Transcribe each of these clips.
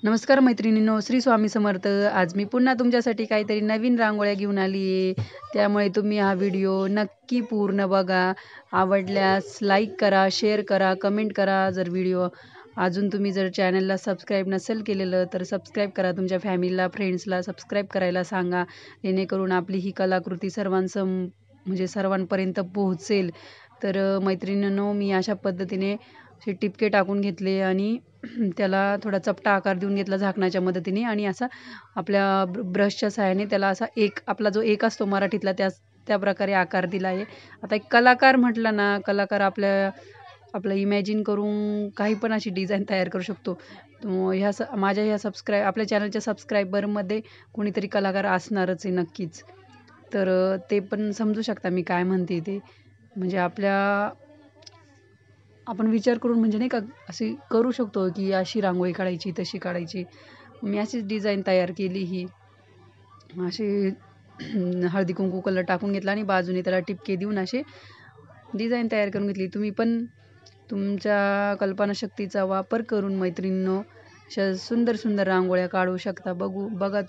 नमस्कार मैत्रिणींनो, श्री स्वामी समर्थ. आज मी पुन्हा तुमच्यासाठी काहीतरी नवीन रांगोळ्या घेऊन आली आहे. त्यामुळे तुम्ही हा व्हिडिओ नक्की पूर्ण बघा. आवडल्यास लाईक करा, शेअर करा, कमेंट करा. जर चॅनलला सबस्क्राईब नसेल केलेलं तर सबस्क्राईब करा. तुमच्या फॅमिलीला, फ्रेंड्सला सबस्क्राईब करायला सांगा. जेणेकरून आपली ही कलाकृती सर्वांपर्यंत पोहोचेल. तर मैत्रिणींनो, मी अशा पद्धतीने असे टिपके टाकून घेतले आणि त्याला थोडा चपटा आकार देऊन घेतला झाकणाच्या मदतीने आणि असा आपल्या ब्रशच्या सहाय्याने त्याला असा आपला जो एक असतो मराठीतला त्या प्रकारे आकार दिला आहे. आता एक कलाकार म्हटलं ना, कलाकार आपलं इमॅजिन करून काही पण अशी डिझाईन तयार करू शकतो. माझ्या आपल्या चॅनलच्या सबस्क्रायबरमध्ये कोणीतरी कलाकार असणारच आहे नक्कीच. तर ते पण समजू शकता मी काय म्हणते ते. म्हणजे आपण विचार करून म्हणजे नाही का अशी करू शकतो की अशी रांगोळी काढायची, तशी काढायची. मी अशीच डिझाईन तयार केली ही. अशी हळदी कुंकू कलर टाकून घेतला आणि बाजूने त्याला टिपके देऊन असे डिझाईन तयार करून घेतली. तुम्ही पण तुमच्या कल्पनाशक्तीचा वापर करून मैत्रिणींनो अशा सुंदर सुंदर रांगोळ्या काढू शकता.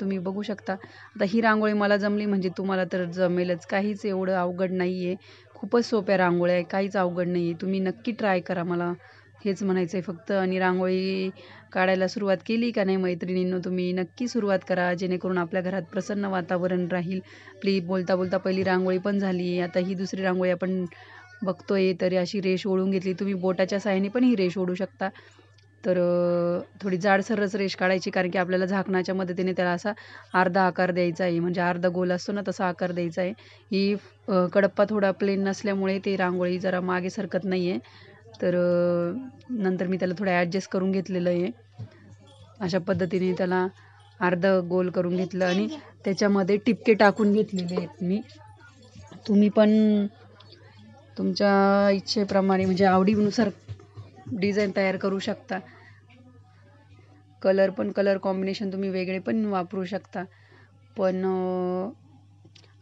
तुम्ही बघू शकता. आता ही रांगोळी मला जमली म्हणजे तुम्हाला तर जमेलच. काहीच एवढं अवघड नाही आहे. खूपच सोप्या रांगोळ्या आहे, काहीच अवघड नाही आहे. तुम्ही नक्की ट्राय करा, मला हेच म्हणायचं आहे फक्त. आणि रांगोळी काढायला सुरुवात केली का नाही मैत्रिणींनो, तुम्ही नक्की सुरुवात करा. जेणेकरून आपल्या घरात प्रसन्न वातावरण राहील. आपली बोलता बोलता पहिली रांगोळी पण झाली. आता ही दुसरी रांगोळी आपण बघतोय. तरी अशी रेष ओढून घेतली. तुम्ही बोटाच्या साहाय्याने पण ही रेष ओढू शकता. तर थोडी जाडसरच रेष काढायची, कारण की आपल्याला झाकणाच्या मदतीने त्याला असा अर्धा आकार द्यायचा आहे. म्हणजे अर्धा गोल असतो ना, तसा आकार द्यायचा आहे. ही कडप्पा थोडा प्लेन नसल्यामुळे ते रांगोळी जरा मागे सरकत नाही आहे. तर नंतर मी त्याला थोडं ॲडजस्ट करून घेतलेलं आहे. अशा पद्धतीने त्याला अर्ध गोल करून घेतलं आणि त्याच्यामध्ये टिपके टाकून घेतलेले आहेत मी. तुम्ही पण तुमच्या इच्छेप्रमाणे म्हणजे आवडीनुसार डिझाईन तयार करू शकता. कलर कॉम्बिनेशन तुम्ही वेगळे पण वापरू शकता. पण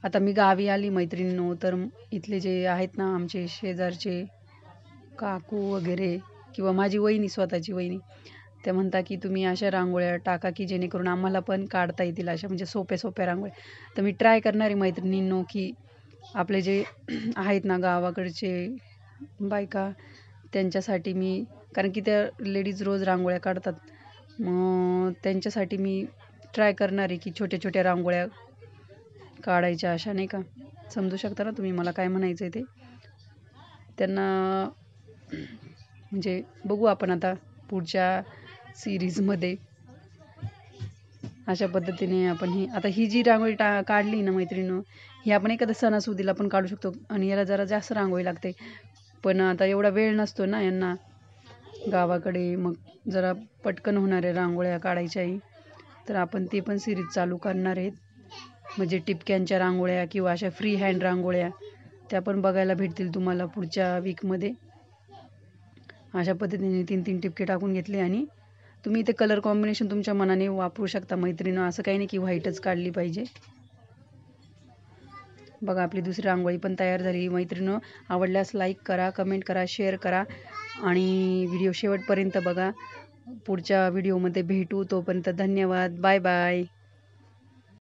आता मी गावी आली मैत्रिणींनो, तर इथले जे आहेत ना आमचे शेजारचे काकू वगैरे किंवा माझी वहिनी, स्वतःची वहिनी, त्या म्हणता की तुम्ही अशा रांगोळ्या टाका की जेणेकरून आम्हाला पण काढता येतील अशा म्हणजे सोप्या सोप्या रांगोळ्या. तर मी ट्राय करणार आहे मैत्रिणींनो की आपले जे आहेत ना गावाकडचे बायका, त्यांच्यासाठी मी, कारण की त्या लेडीज रोज रांगोळ्या काढतात, मग त्यांच्यासाठी मी ट्राय करणार आहे की छोट्या छोट्या रांगोळ्या काढायच्या अशा, नाही का. समजू शकता ना तुम्ही मला काय म्हणायचं आहे ते. त्यांना म्हणजे बघू आपण आता पुढच्या सिरीजमध्ये अशा पद्धतीने आपण ही जी रांगोळी काढली ना मैत्रिणींनो, ही आपण एखाद्या सणासुदीला पण काढू शकतो. आणि याला जरा जास्त रांगोळी लागते, पण आता एवढा वेळ नसतो ना यांना गावाकडे. मग जरा पटकन होणाऱ्या रांगोळ्या काढायच्याही, तर आपण ते पण सिरीज चालू करणार आहेत. म्हणजे टिपक्यांच्या रांगोळ्या किंवा अशा फ्री हँड रांगोळ्या, त्या पण बघायला भेटतील तुम्हाला पुढच्या वीकमध्ये. अशा पद्धतीने 3-3 टिपके टाकून घेतले आणि तुम्ही ते कलर कॉम्बिनेशन तुमच्या मनाने वापरू शकता मैत्रिणींनो. असं काही नाही की व्हाईटच काढली पाहिजे. बघा, आपली दुसरी रांगोळी पण तयार झाली मैत्रिणींनो. आवडल्यास लाईक करा, कमेंट करा, शेअर करा आणि व्हिडिओ शेवटपर्यंत बघा. पुढच्या व्हिडिओमध्ये भेटू. तोपर्यंत धन्यवाद. Bye bye.